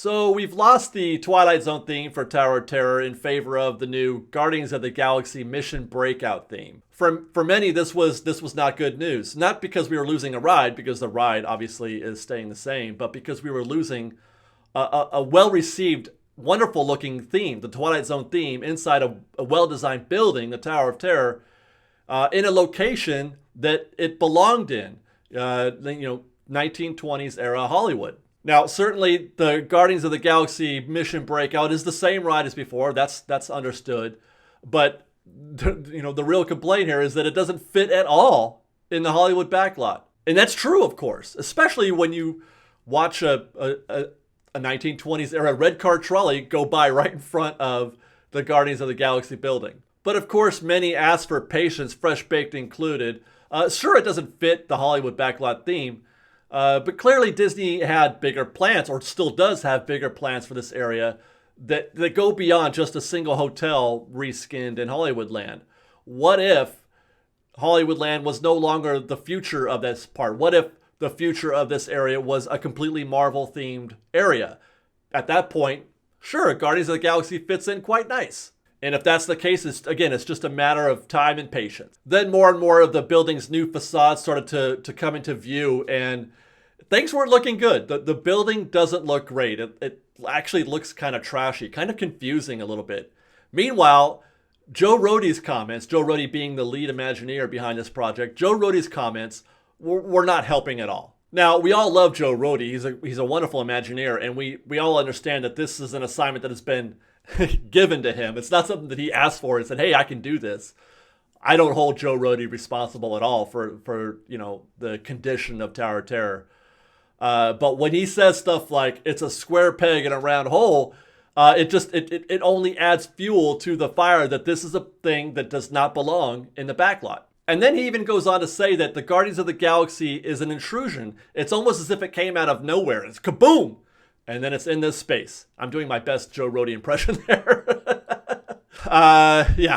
So we've lost the Twilight Zone theme for Tower of Terror in favor of the new Guardians of the Galaxy Mission Breakout theme. For many, this was not good news. Not because we were losing a ride, because the ride obviously is staying the same, but because we were losing a well-received, wonderful-looking theme, the Twilight Zone theme, inside a well-designed building, the Tower of Terror, in a location that it belonged in. 1920s era Hollywood. Now, certainly, the Guardians of the Galaxy Mission Breakout is the same ride as before. That's understood, but the real complaint here is that it doesn't fit at all in the Hollywood backlot, and that's true, of course, especially when you watch a 1920s era red car trolley go by right in front of the Guardians of the Galaxy building. But of course, many ask for patience, fresh baked included. Sure, it doesn't fit the Hollywood backlot theme. But clearly Disney had bigger plans, or still does have bigger plans for this area that go beyond just a single hotel reskinned in Hollywoodland. What if Hollywoodland was no longer the future of this part? What if the future of this area was a completely Marvel-themed area? At that point, sure, Guardians of the Galaxy fits in quite nice. And if that's the case, it's just a matter of time and patience. Then more and more of the building's new facades started to come into view, and things weren't looking good. The building doesn't look great. It actually looks kind of trashy, kind of confusing a little bit. Meanwhile, Joe Rohde's comments, Joe Rohde being the lead Imagineer behind this project, Joe Rohde's comments were not helping at all. Now, we all love Joe Rohde. He's a wonderful Imagineer, and we all understand that this is an assignment that has been given to him. It's not something that he asked for and said, hey, I can do this. I don't hold Joe Rohde responsible at all for the condition of Tower of Terror. But when he says stuff like it's a square peg in a round hole, it only adds fuel to the fire that this is a thing that does not belong in the backlot. And then he even goes on to say that the Guardians of the Galaxy is an intrusion. It's almost as if it came out of nowhere. It's kaboom! And then it's in this space. I'm doing my best Joe Rohde impression there.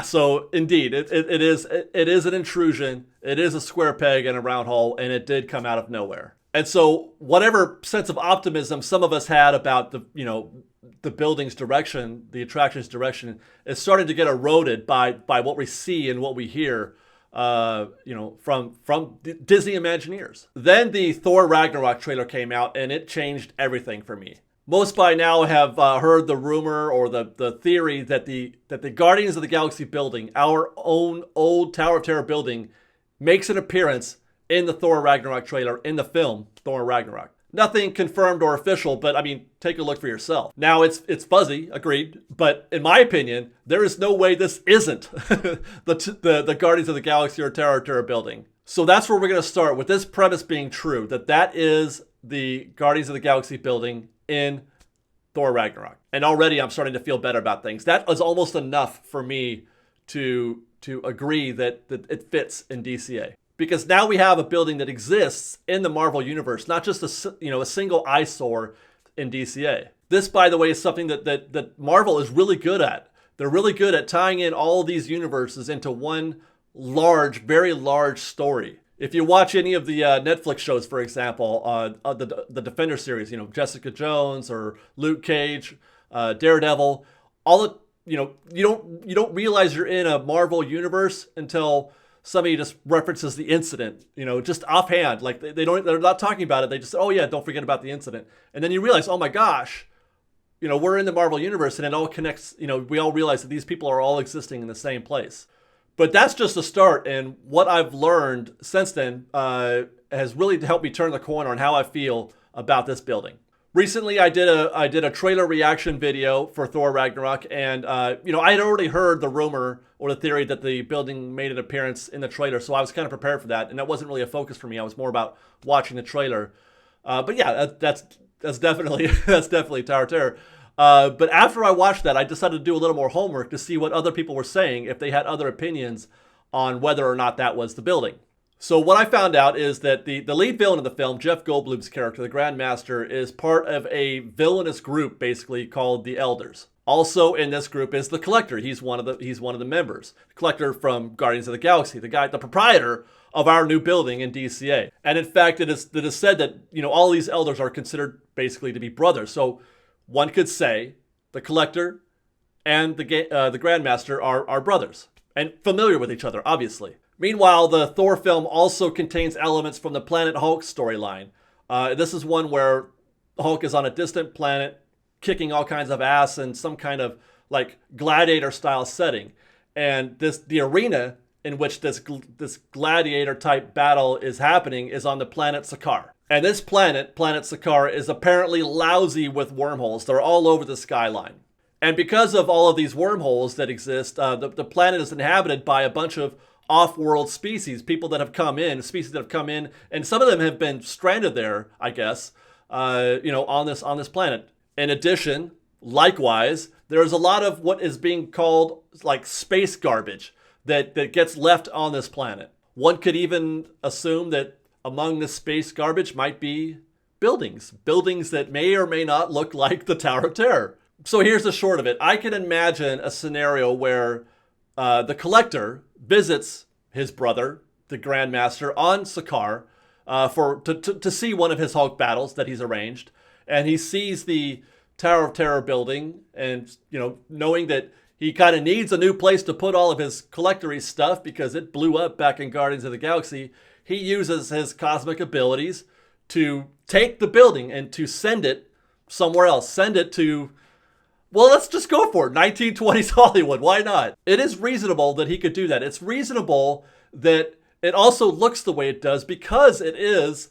So indeed, it is an intrusion. It is a square peg in a round hole, and it did come out of nowhere. And so whatever sense of optimism some of us had about the building's direction, the attraction's direction, is starting to get eroded by what we see and what we hear from Disney Imagineers. Then the Thor Ragnarok trailer came out, and it changed everything for me. Most by now have heard the rumor or the theory that the Guardians of the Galaxy building, our own old Tower of Terror building, makes an appearance in the Thor Ragnarok trailer, in the film Thor Ragnarok. Nothing confirmed or official, but I mean, take a look for yourself. Now, it's fuzzy, agreed, but in my opinion, there is no way this isn't the Guardians of the Galaxy or Tower of Terror building. So that's where we're going to start, with this premise being true, that is the Guardians of the Galaxy building in Thor Ragnarok. And already I'm starting to feel better about things. That was almost enough for me to agree that it fits in DCA. Because now we have a building that exists in the Marvel Universe, not just a single eyesore in DCA. This, by the way, is something that Marvel is really good at. They're really good at tying in all these universes into one large, very large story. If you watch any of the Netflix shows, for example, the Defender series, Jessica Jones or Luke Cage, Daredevil, you don't realize you're in a Marvel universe until somebody just references the incident, just offhand, like they're not talking about it. They just say, oh yeah, don't forget about the incident. And then you realize, oh my gosh, we're in the Marvel universe, and it all connects. We all realize that these people are all existing in the same place. But that's just a start, and what I've learned since then has really helped me turn the corner on how I feel about this building. Recently, I did a trailer reaction video for Thor Ragnarok, and I had already heard the rumor or the theory that the building made an appearance in the trailer, so I was kind of prepared for that, and that wasn't really a focus for me. I was more about watching the trailer. But yeah, that's definitely Tower of Terror. But after I watched that, I decided to do a little more homework to see what other people were saying, if they had other opinions on whether or not that was the building. So what I found out is that the lead villain of the film, Jeff Goldblum's character, the Grand Master, is part of a villainous group, basically, called the Elders. Also in this group is the Collector. He's one of the members. The Collector from Guardians of the Galaxy, the proprietor of our new building in DCA. And in fact, it is said that all these Elders are considered basically to be brothers. So one could say the Collector and the Grandmaster are brothers and familiar with each other, obviously. Meanwhile, the Thor film also contains elements from the Planet Hulk storyline. This is one where Hulk is on a distant planet, kicking all kinds of ass in some kind of like gladiator-style setting, and the arena in which this gladiator-type battle is happening is on the planet Sakaar. And this planet Sakaar, is apparently lousy with wormholes. They're all over the skyline. And because of all of these wormholes that exist, the planet is inhabited by a bunch of off-world species, species that have come in, and some of them have been stranded there, I guess, on this planet. In addition, likewise, there's a lot of what is being called like space garbage that gets left on this planet. One could even assume that among this space garbage might be buildings that may or may not look like the Tower of Terror. So here's the short of it. I can imagine a scenario where the Collector visits his brother, the Grandmaster, on Sakaar to see one of his Hulk battles that he's arranged, and he sees the Tower of Terror building, and knowing that he kind of needs a new place to put all of his collectory stuff because it blew up back in Guardians of the Galaxy, he uses his cosmic abilities to take the building and to send it somewhere else. Send it to, well, let's just go for it. 1920s Hollywood. Why not? It is reasonable that he could do that. It's reasonable that it also looks the way it does because it is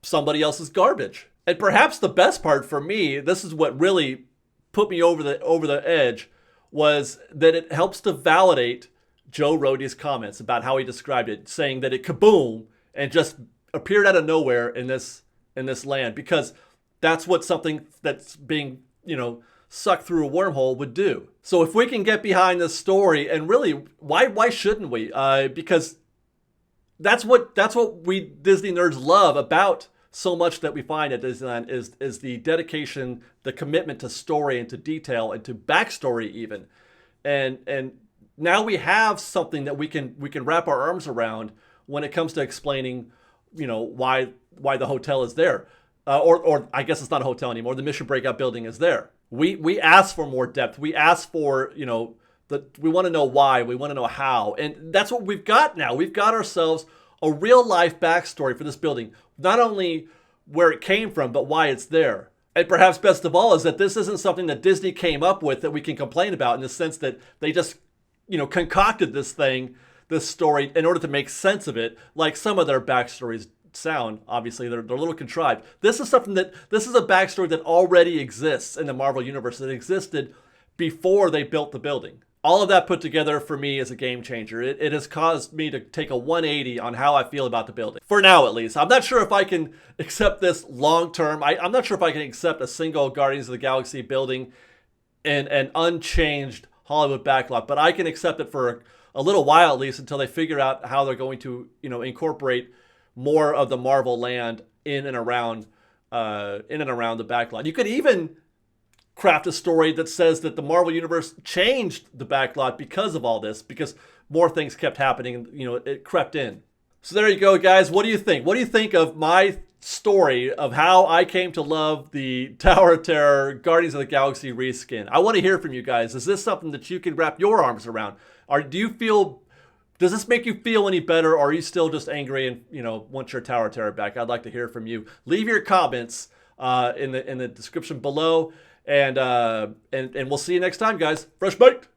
somebody else's garbage. And perhaps the best part for me, this is what really put me over the edge, was that it helps to validate Joe Rohde's comments about how he described it, saying that it kaboom and just appeared out of nowhere in this land, because that's what something that's being sucked through a wormhole would do. So if we can get behind this story, and really, why shouldn't we? Because that's what we Disney nerds love about so much that we find at Disneyland is the dedication, the commitment to story and to detail and to backstory even. And now we have something that we can wrap our arms around when it comes to explaining, why the hotel is there. Or I guess it's not a hotel anymore. The Mission Breakout building is there. We ask for more depth. We ask for, we want to know why. We want to know how. And that's what we've got now. We've got ourselves a real life backstory for this building. Not only where it came from, but why it's there. And perhaps best of all is that this isn't something that Disney came up with that we can complain about, in the sense that they just, concocted this story in order to make sense of it, like some of their backstories sound. Obviously, they're a little contrived. This is a backstory that already exists in the Marvel Universe, that existed before they built the building. All of that put together for me is a game changer. It has caused me to take a 180 on how I feel about the building. For now, at least. I'm not sure if I can accept this long term. I'm not sure if I can accept a single Guardians of the Galaxy building in an unchanged Hollywood backlot, but I can accept it for a little while at least, until they figure out how they're going to, incorporate more of the Marvel land in and around the backlot. You could even craft a story that says that the Marvel Universe changed the backlot because of all this, because more things kept happening, it crept in. So there you go, guys. What do you think? What do you think of my story of how I came to love the Tower of Terror Guardians of the Galaxy reskin? I want to hear from you guys. Is this something that you can wrap your arms around? Or does this make you feel any better, or are you still just angry and, want your Tower of Terror back? I'd like to hear from you. Leave your comments in the description below. And we'll see you next time, guys. Fresh baked.